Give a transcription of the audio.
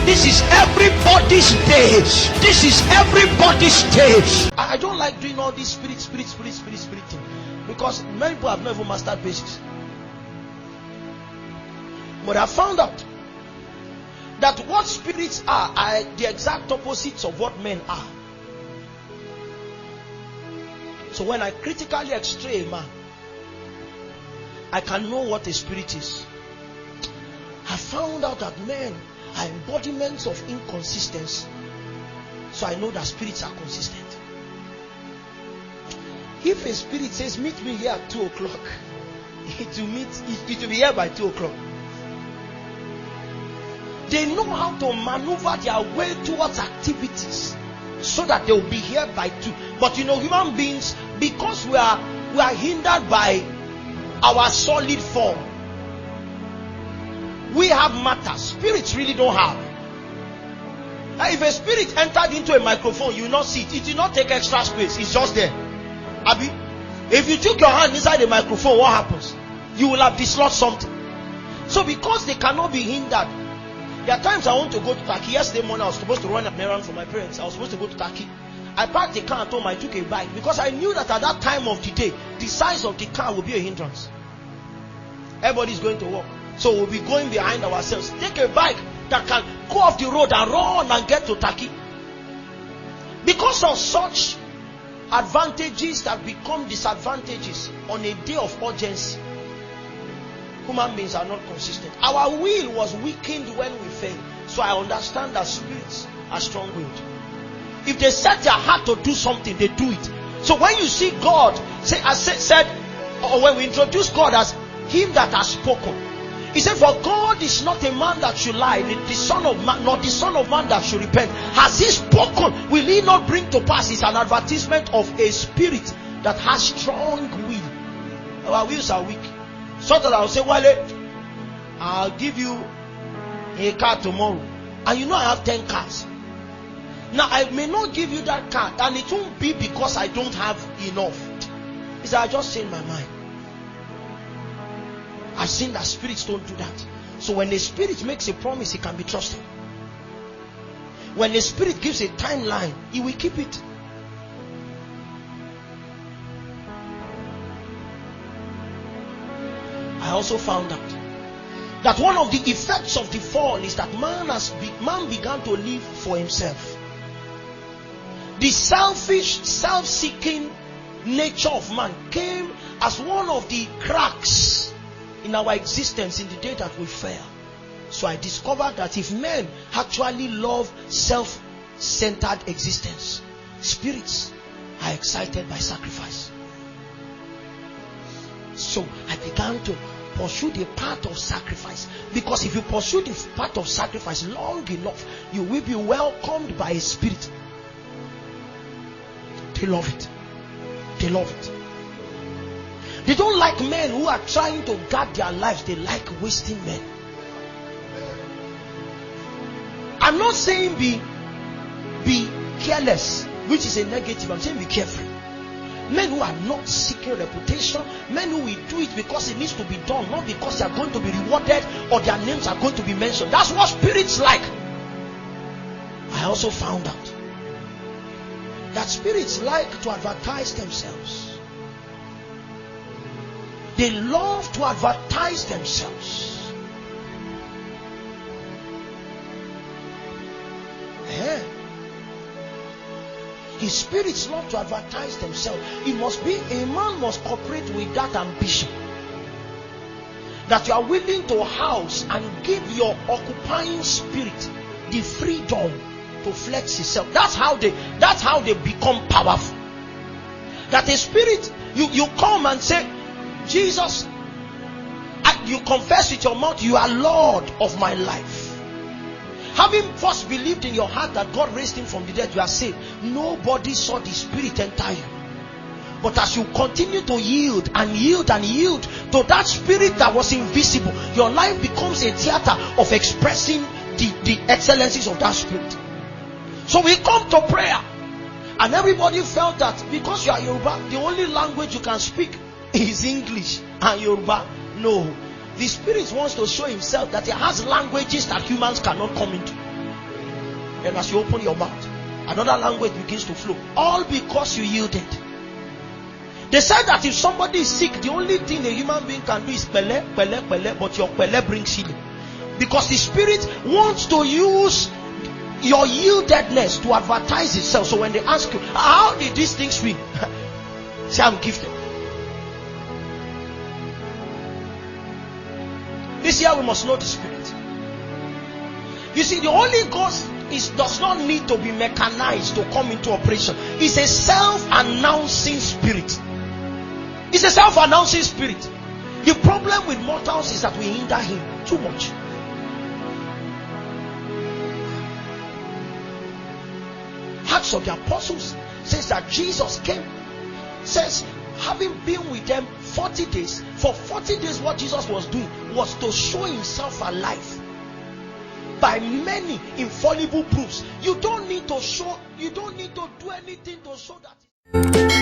This is everybody's day. This is everybody's day. I don't like doing all this spirit thing, because many people have never mastered basics. But I found out that what spirits are the exact opposites of what men are. So when I critically x-ray a man, I can know what a spirit is. I found out that men are embodiments of inconsistency. So I know that spirits are consistent. If a spirit says, meet me here at 2 o'clock, it will be here by 2 o'clock. They know how to maneuver their way towards activities so that they will be here by 2. But human beings, because we are hindered by our solid form, we have matter. Spirits really don't have. Now, if a spirit entered into a microphone, you will not see it. It will not take extra space. It's just there. Abi, if you took your hand inside the microphone, what happens? You will have dislodged something. So because they cannot be hindered, there are times I want to go to Turkey. Yesterday morning I was supposed to run an errand for my parents. I was supposed to go to Turkey. I parked the car at home. I took a bike because I knew that at that time of the day, the size of the car will be a hindrance. Everybody's going to work, so we'll be going behind ourselves. Take a bike that can go off the road and run and get to Turkey. Because of such advantages that become disadvantages on a day of urgency, human beings are not consistent. Our will was weakened when we failed. So I understand that spirits are strong-willed. If they set their heart to do something, they do it. So when you see God, or when we introduce God as him that has spoken, he said, for God is not a man that should lie, the son of man, not the son of man that should repent. Has he spoken? Will he not bring to pass? It's an advertisement of a spirit that has strong will. Our wills are weak. So that I'll say, Wale, I'll give you a car tomorrow. And I have 10 cars. Now I may not give you that car, and it won't be because I don't have enough. It's that I just change my mind. I've seen that spirits don't do that. So when a spirit makes a promise, it can be trusted. When a spirit gives a timeline, he will keep it. I also found out that one of the effects of the fall is that man began to live for himself. The selfish, self-seeking nature of man came as one of the cracks in our existence in the day that we fell. So I discovered that if men actually love self-centered existence, spirits are excited by sacrifice. So I began to pursue the path of sacrifice, because if you pursue the path of sacrifice long enough, you will be welcomed by a spirit. They love it. They love it. They don't like men who are trying to guard their lives. They like wasting men. I'm not saying be careless, which is a negative. I'm saying be careful. Men who are not seeking reputation, men who will do it because it needs to be done, not because they are going to be rewarded or their names are going to be mentioned. That's what spirits like. I also found out that spirits like to advertise themselves. They love to advertise themselves. The spirits love to advertise themselves. It must be, a man must cooperate with that ambition, that you are willing to house and give your occupying spirit the freedom to flex itself. That's how they become powerful. That a spirit, you come and say, Jesus, you confess with your mouth, you are Lord of my life. Having first believed in your heart that God raised him from the dead, you are saved. Nobody saw the spirit enter you. But as you continue to yield and yield and yield to that spirit that was invisible, your life becomes a theater of expressing the excellencies of that spirit. So we come to prayer, and everybody felt that because you are Yoruba, the only language you can speak is English and Yoruba. No. The spirit wants to show himself that he has languages that humans cannot come into. And as you open your mouth, another language begins to flow. All because you yielded. They said that if somebody is sick, the only thing a human being can do is pele, pele, pele, but your pele brings healing. Because the spirit wants to use your yieldedness to advertise itself. So when they ask you, how did these things win? Say, I'm gifted. This year we must know the spirit. You see, the Holy Ghost does not need to be mechanized to come into operation. It's a self-announcing spirit. It's a self-announcing spirit. The problem with mortals is that we hinder him too much. Acts of the Apostles says that Jesus came, says having been with them 40 days, for 40 days what Jesus was doing was to show himself alive by many infallible proofs. You don't need to show, you don't need to do anything to show that.